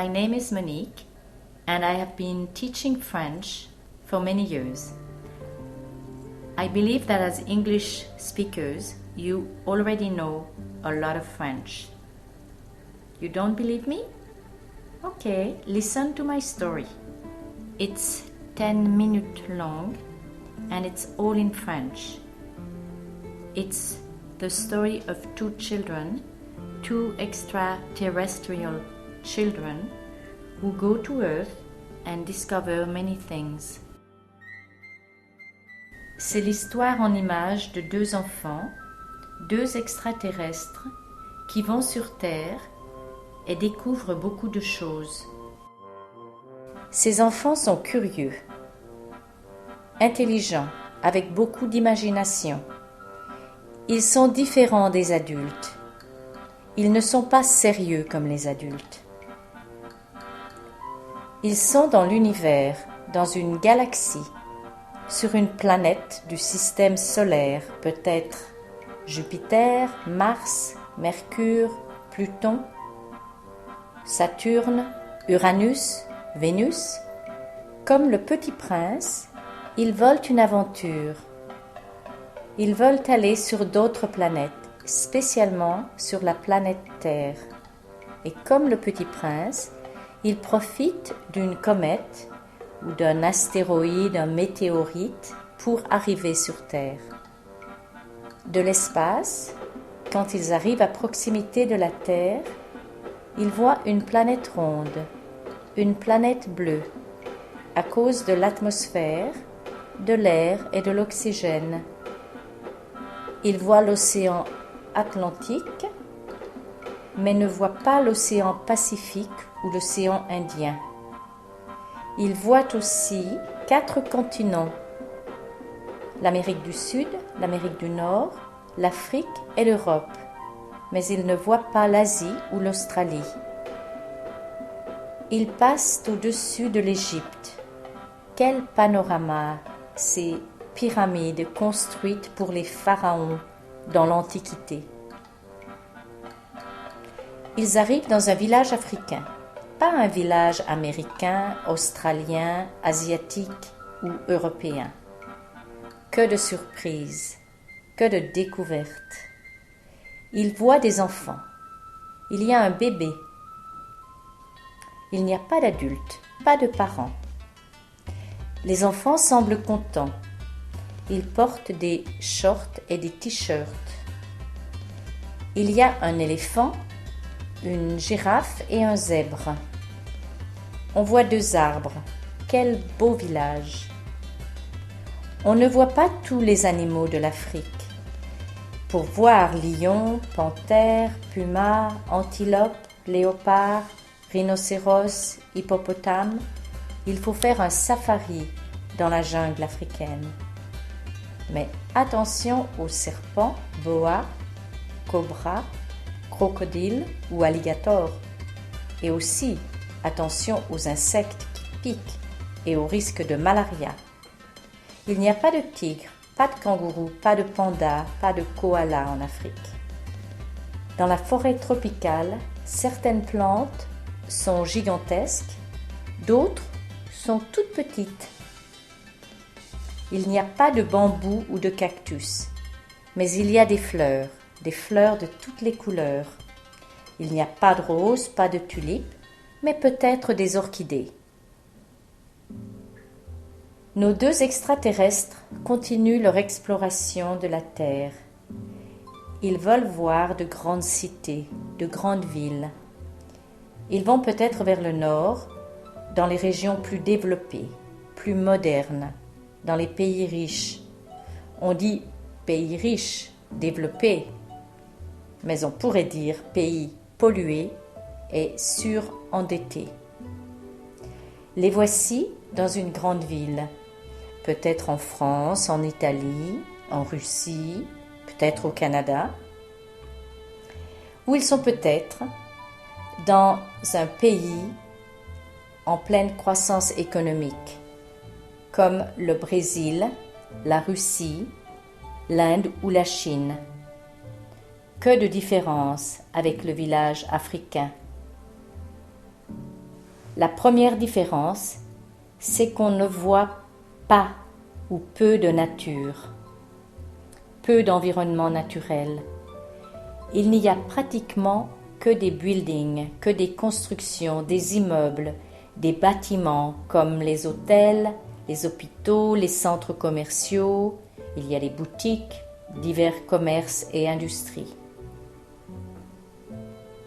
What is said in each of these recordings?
My name is Monique, and I have been teaching French for many years. I believe that as English speakers, you already know a lot of French. You don't believe me? Okay, listen to my story. It's 10 minutes long, and it's all in French. It's the story of two children, two extraterrestrial children who go to Earth and discover many things. C'est l'histoire en images de deux enfants, deux extraterrestres, qui vont sur Terre et découvrent beaucoup de choses. Ces enfants sont curieux, intelligents, avec beaucoup d'imagination. Ils sont différents des adultes. Ils ne sont pas sérieux comme les adultes. Ils sont dans l'univers, dans une galaxie, sur une planète du système solaire, peut-être Jupiter, Mars, Mercure, Pluton, Saturne, Uranus, Vénus. Comme le petit prince, ils veulent une aventure. Ils veulent aller sur d'autres planètes, spécialement sur la planète Terre. Et comme le petit prince, ils profitent d'une comète ou d'un astéroïde, un météorite pour arriver sur Terre. De l'espace, quand ils arrivent à proximité de la Terre, ils voient une planète ronde, une planète bleue, à cause de l'atmosphère, de l'air et de l'oxygène. Ils voient l'océan Atlantique, mais ne voient pas l'océan Pacifique ou l'océan Indien. Ils voient aussi 4 continents, l'Amérique du Sud, l'Amérique du Nord, l'Afrique et l'Europe, mais ils ne voient pas l'Asie ou l'Australie. Ils passent au-dessus de l'Égypte. Quel panorama, ces pyramides construites pour les pharaons dans l'Antiquité. Ils arrivent dans un village africain. Pas un village américain, australien, asiatique ou européen. Que de surprises, que de découvertes. Il voit des enfants. Il y a un bébé. Il n'y a pas d'adulte, pas de parents. Les enfants semblent contents. Ils portent des shorts et des t-shirts. Il y a un éléphant, une girafe et un zèbre. On voit 2 arbres. Quel beau village! On ne voit pas tous les animaux de l'Afrique. Pour voir lions, panthères, pumas, antilopes, léopards, rhinocéros, hippopotames, il faut faire un safari dans la jungle africaine. Mais attention aux serpents, boas, cobras, crocodiles ou alligators. Et aussi, attention aux insectes qui piquent et au risque de malaria. Il n'y a pas de tigre, pas de kangourou, pas de panda, pas de koala en Afrique. Dans la forêt tropicale, certaines plantes sont gigantesques, d'autres sont toutes petites. Il n'y a pas de bambou ou de cactus, mais il y a des fleurs de toutes les couleurs. Il n'y a pas de roses, pas de tulipes, mais peut-être des orchidées. Nos 2 extraterrestres continuent leur exploration de la Terre. Ils veulent voir de grandes cités, de grandes villes. Ils vont peut-être vers le nord, dans les régions plus développées, plus modernes, dans les pays riches. On dit pays riches, développés, mais on pourrait dire pays pollués et surendettés. Les voici dans une grande ville, peut-être en France, en Italie, en Russie, peut-être au Canada, ou ils sont peut-être dans un pays en pleine croissance économique, comme le Brésil, la Russie, l'Inde ou la Chine. Que de différences avec le village africain. La première différence, c'est qu'on ne voit pas ou peu de nature, peu d'environnement naturel. Il n'y a pratiquement que des buildings, que des constructions, des immeubles, des bâtiments comme les hôtels, les hôpitaux, les centres commerciaux. Il y a des boutiques, divers commerces et industries.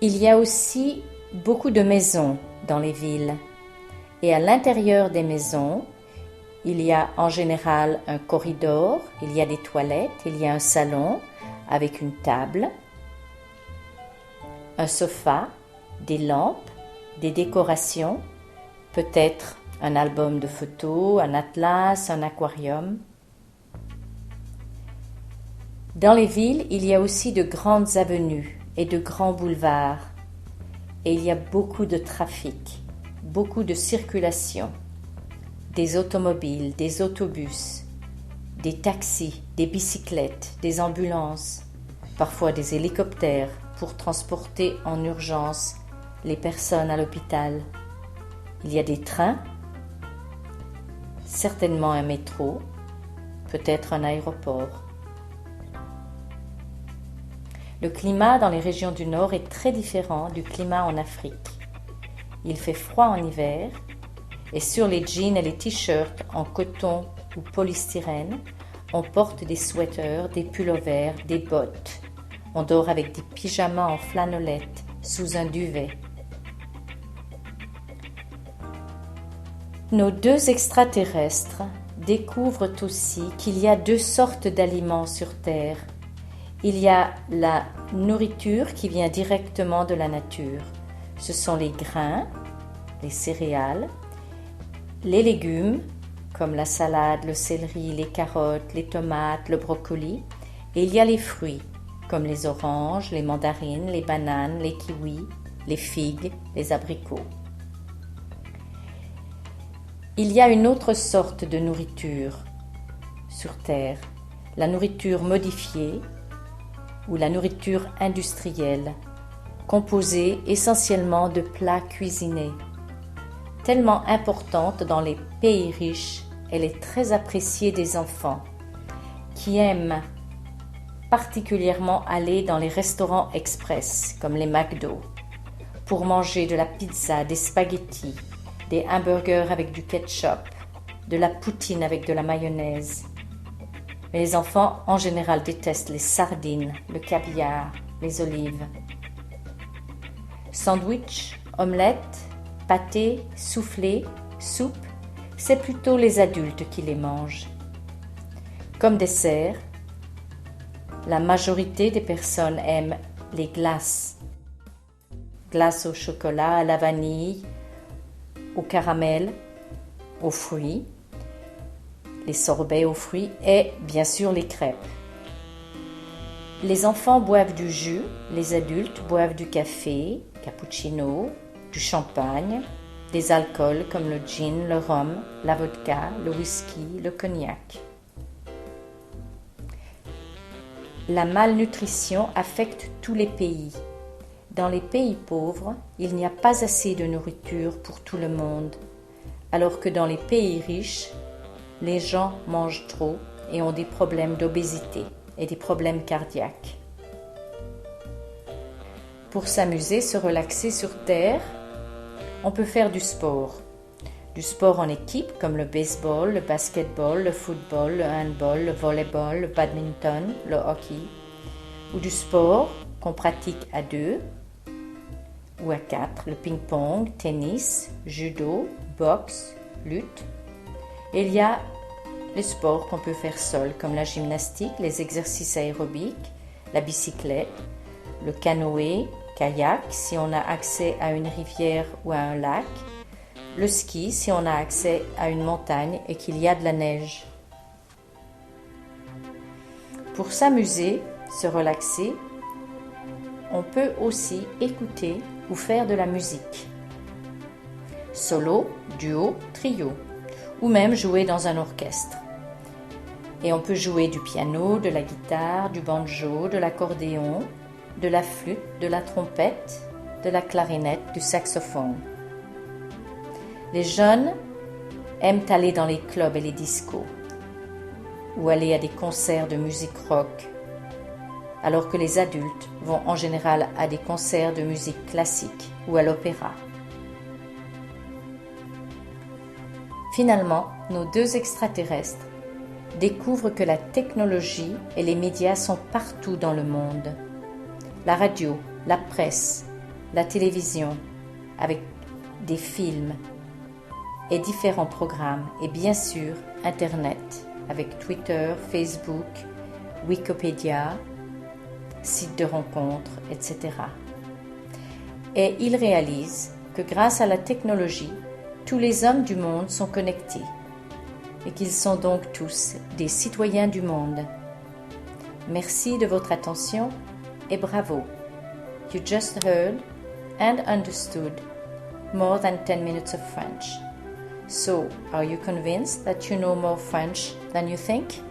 Il y a aussi beaucoup de maisons dans les villes. Et à l'intérieur des maisons, il y a en général un corridor, il y a des toilettes, il y a un salon avec une table, un sofa, des lampes, des décorations, peut-être un album de photos, un atlas, un aquarium. Dans les villes, il y a aussi de grandes avenues et de grands boulevards. Et il y a beaucoup de trafic, beaucoup de circulation, des automobiles, des autobus, des taxis, des bicyclettes, des ambulances, parfois des hélicoptères pour transporter en urgence les personnes à l'hôpital. Il y a des trains, certainement un métro, peut-être un aéroport. Le climat dans les régions du Nord est très différent du climat en Afrique. Il fait froid en hiver et sur les jeans et les t-shirts en coton ou polystyrène, on porte des sweaters, des pullovers, des bottes. On dort avec des pyjamas en flanellette sous un duvet. Nos deux extraterrestres découvrent aussi qu'il y a deux sortes d'aliments sur Terre. Il y a la nourriture qui vient directement de la nature. Ce sont les grains, les céréales, les légumes, comme la salade, le céleri, les carottes, les tomates, le brocoli. Et il y a les fruits, comme les oranges, les mandarines, les bananes, les kiwis, les figues, les abricots. Il y a une autre sorte de nourriture sur Terre, la nourriture modifiée ou la nourriture industrielle, composée essentiellement de plats cuisinés. Tellement importante dans les pays riches, elle est très appréciée des enfants qui aiment particulièrement aller dans les restaurants express comme les McDo pour manger de la pizza, des spaghettis, des hamburgers avec du ketchup, de la poutine avec de la mayonnaise. Mais les enfants en général détestent les sardines, le caviar, les olives. Sandwich, omelette, pâté, soufflé, soupe, c'est plutôt les adultes qui les mangent. Comme dessert, la majorité des personnes aiment les glaces. Glaces au chocolat, à la vanille, au caramel, aux fruits, les sorbets aux fruits et bien sûr les crêpes. Les enfants boivent du jus, les adultes boivent du café, cappuccino, du champagne, des alcools comme le gin, le rhum, la vodka, le whisky, le cognac. La malnutrition affecte tous les pays. Dans les pays pauvres, il n'y a pas assez de nourriture pour tout le monde, alors que dans les pays riches, les gens mangent trop et ont des problèmes d'obésité et des problèmes cardiaques. Pour s'amuser, se relaxer sur Terre, on peut faire du sport. Du sport en équipe comme le baseball, le basketball, le football, le handball, le volleyball, le badminton, le hockey. Ou du sport qu'on pratique à 2 ou à 4, le ping-pong, tennis, judo, boxe, lutte. Et il y a les sports qu'on peut faire seul, comme la gymnastique, les exercices aérobiques, la bicyclette, le canoë, kayak, si on a accès à une rivière ou à un lac, le ski, si on a accès à une montagne et qu'il y a de la neige. Pour s'amuser, se relaxer, on peut aussi écouter ou faire de la musique. Solo, duo, trio, ou même jouer dans un orchestre. Et on peut jouer du piano, de la guitare, du banjo, de l'accordéon, de la flûte, de la trompette, de la clarinette, du saxophone. Les jeunes aiment aller dans les clubs et les discos ou aller à des concerts de musique rock, alors que les adultes vont en général à des concerts de musique classique ou à l'opéra. Finalement, nos deux extraterrestres découvrent que la technologie et les médias sont partout dans le monde. La radio, la presse, la télévision, avec des films et différents programmes, et bien sûr Internet, avec Twitter, Facebook, Wikipédia, sites de rencontres, etc. Et ils réalisent que grâce à la technologie, tous les hommes du monde sont connectés et qu'ils sont donc tous des citoyens du monde. Merci de votre attention et bravo. You just heard and understood more than 10 minutes of French. So, are you convinced that you know more French than you think?